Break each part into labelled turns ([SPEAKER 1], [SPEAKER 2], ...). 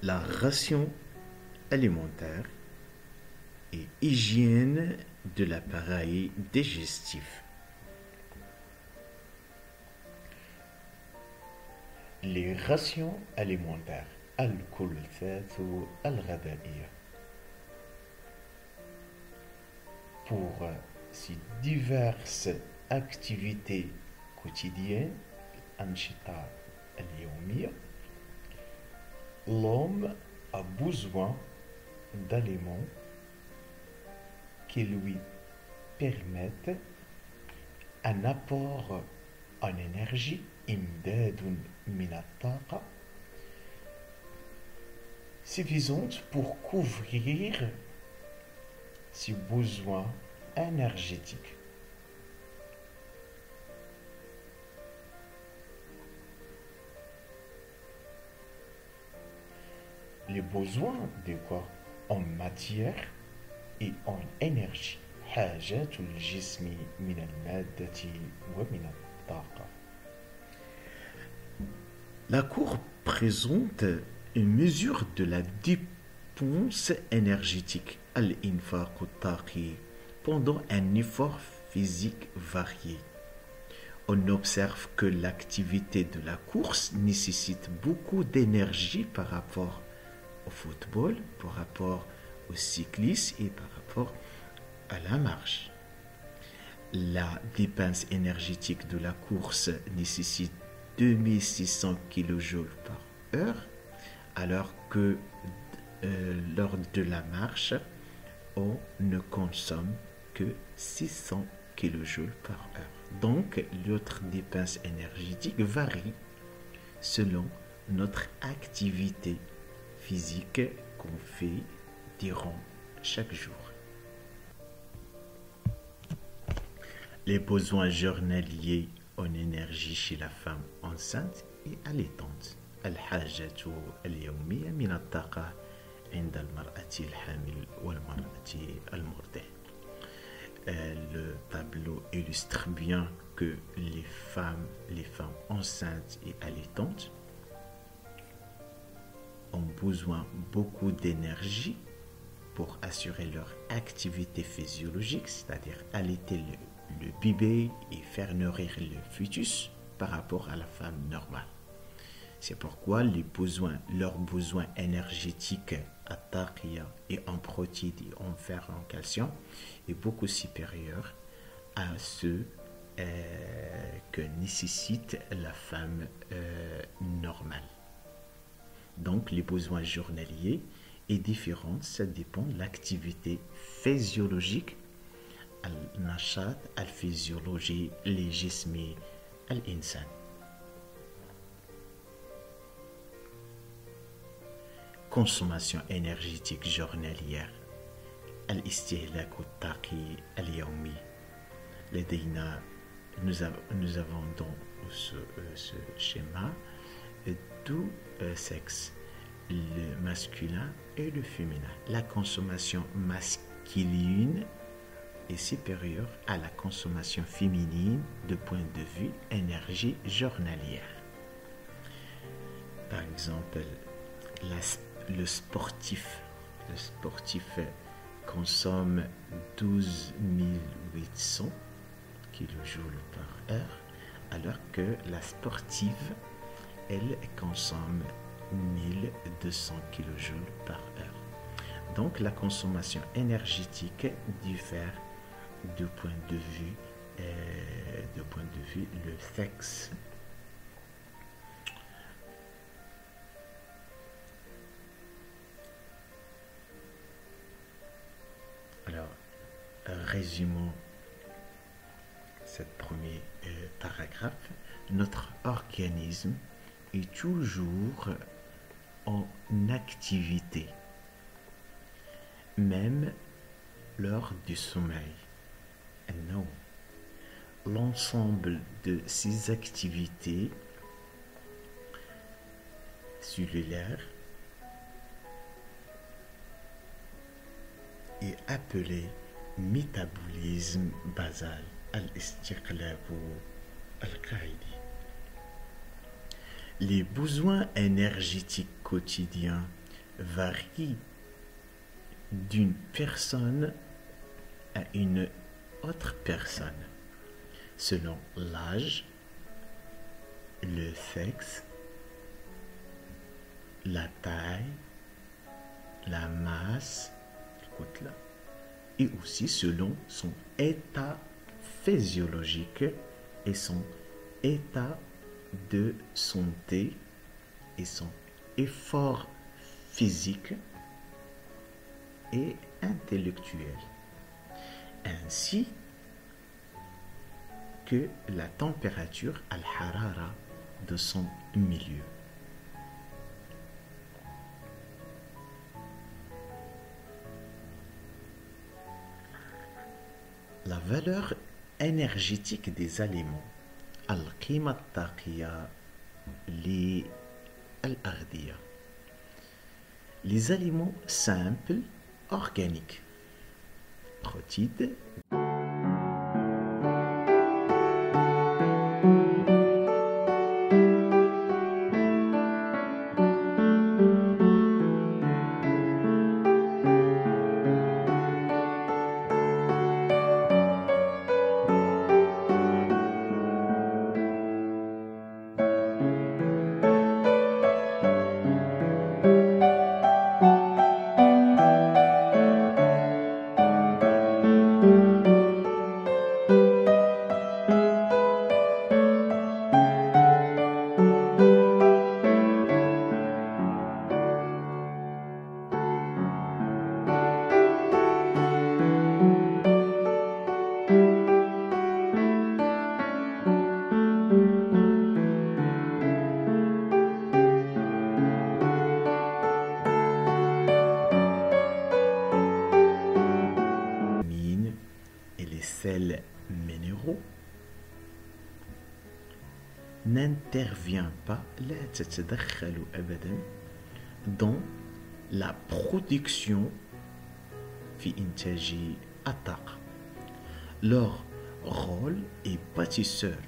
[SPEAKER 1] la ration alimentaire et hygiène de l'appareil digestif. Les rations alimentaires الكلفات الغذائية pour ces diverses activités quotidiennes الأنشطة اليومية. L'homme a besoin d'aliments qui lui permettent un apport en énergie إمداد من الطاقة suffisante pour couvrir ses besoins énergétiques. Les besoins de quoi? En matière et en énergie. حاجات الجسم من المادة ومن الطاقة. La courbe présente une mesure de la dépense énergétique al-infaq al-taqi pendant un effort physique varié. On observe que l'activité de la course nécessite beaucoup d'énergie par rapport au football, par rapport au cyclisme et par rapport à la marche. La dépense énergétique de la course nécessite 2600 kJ par heure, alors que lors de la marche, on ne consomme que 600 kJ par heure. Donc, notre dépense énergétique varie selon notre activité physique qu'on fait durant chaque jour. Les besoins journaliers en énergie chez la femme enceinte et allaitante. الحاجات اليومية من الطاقة عند المرأة الحامل والمرأة المرضعة. Le tableau illustre bien que les femmes enceintes et allaitantes ont besoin beaucoup d'énergie pour assurer leur activité physiologique, c'est-à-dire allaiter le bébé et faire nourrir le fœtus par rapport à la femme normale. C'est pourquoi leurs besoins énergétiques à taqiya et en protéines et en fer et en calcium est beaucoup supérieur à ceux que nécessite la femme normale. Donc les besoins journaliers est différent, ça dépend de l'activité physiologique al-nashat al-physiologie al-jismi al-insan. Consommation énergétique journalière al-istihlak al-taqi al-yawmi. Nous avons dans ce schéma deux sexes, le masculin et le féminin. La consommation masculine est supérieure à la consommation féminine de point de vue énergie journalière. Par exemple, le sportif consomme 12 800 kJ par heure, alors que la sportive, elle consomme 1200 kJ par heure. Donc la consommation énergétique diffère de point de vue le sexe. Alors, résumons ce premier paragraphe. Notre organisme est toujours en activité, même lors du sommeil. Non. L'ensemble de ces activités cellulaires est appelé métabolisme basal al-istiqlab al-qaidi. Les besoins énergétiques quotidiens varie d'une personne à une autre personne selon l'âge, le sexe, la taille, la masse, et aussi selon son état physiologique et son état de santé et son effort physique et intellectuel, ainsi que la température al-harara de son milieu. La valeur énergétique des aliments, al-qima al-taqiya li-al-ardiya. Les aliments simples, organiques, protides, sels minéraux, n'intervient pas لا تتدخل أبدا dans la production في إنتاج الطاقة. Leur rôle est bâtisseur،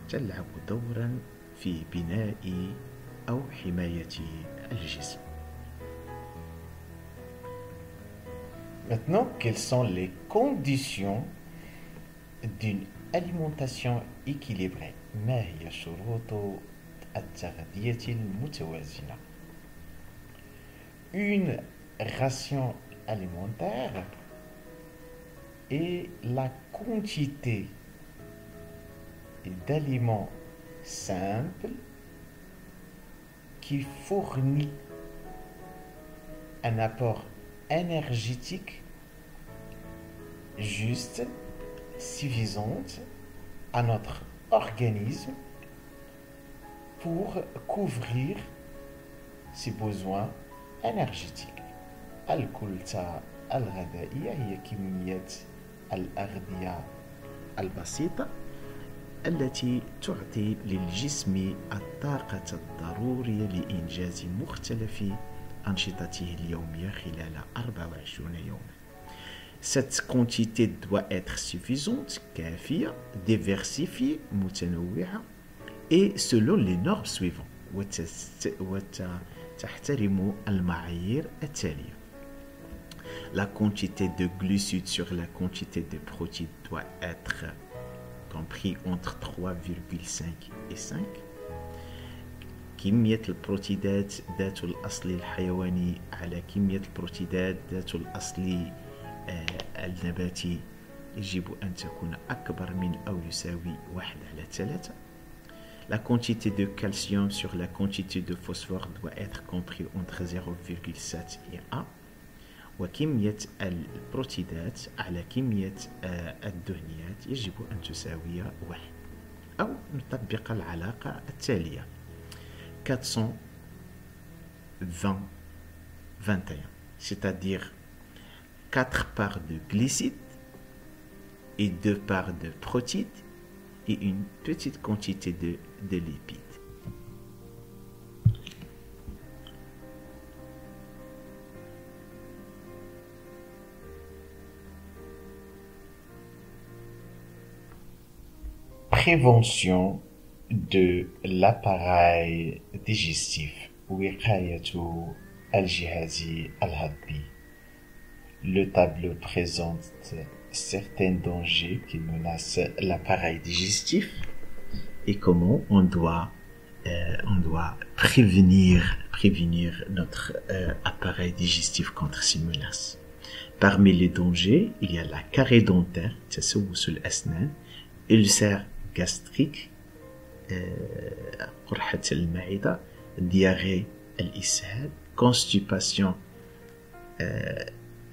[SPEAKER 1] تلعب دورا في بناء أو حماية الجسم. Maintenant, quelles sont les conditions d'une alimentation équilibrée؟ ما هي شروط التغذية المتوازنة؟ Une ration alimentaire est la quantité d'aliments simples qui fournit un apport énergétique juste, suffisante à notre organisme pour couvrir ses besoins énergétiques. الكلفة الغذائية هي كمية الأغذية البسيطة التي تعطي للجسم الطاقة الضرورية لإنجاز مختلف أنشطته اليومية خلال 24 يوما. Cette quantité doit être suffisante, كافية, diversifiée, متنوعة et selon les normes suivantes وتحترم المعايير التالية. La quantité de glucides sur la quantité de protéines doit être compris entre 3,5 et 5. كمية البروتيدات ذات الأصل الحيواني على كمية البروتيدات ذات الأصل النباتي يجب أن تكون أكبر من أو يساوي 1/3. La quantité de calcium sur la quantité de phosphore doit être compris entre 0,7 et 1. وكمية البروتيدات على كمية الدهنيات يجب أن تساوي 1. أو نطبق العلاقة التالية 420-21, c'est-à-dire 4 parts de glucides et 2 parts de protéines et une petite quantité de lipides. Prévention de l'appareil digestif. وقاية الجهاز الهضمي. Le tableau présente certains dangers qui menacent l'appareil digestif et comment on doit prévenir notre appareil digestif contre ces menaces. Parmi les dangers, il y a la carie dentaire, تسوس الأسنان, ulcère gastrique, قرحة المعدة, diarrhée الإسهال, constipation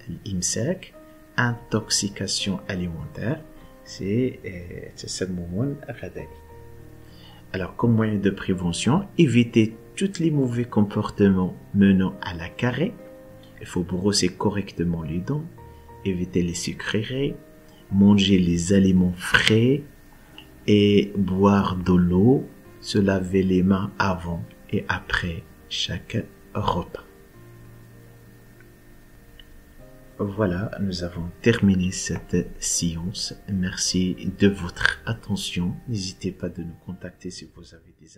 [SPEAKER 1] الإمساك, intoxication alimentaire, c'est تسمم غذائي. Alors, comme moyen de prévention, éviter tous les mauvais comportements menant à la carie. Il faut brosser correctement les dents, éviter les sucreries, manger les aliments frais et boire de l'eau, se laver les mains avant et après chaque repas. Voilà, nous avons terminé cette séance. Merci de votre attention. N'hésitez pas de nous contacter si vous avez des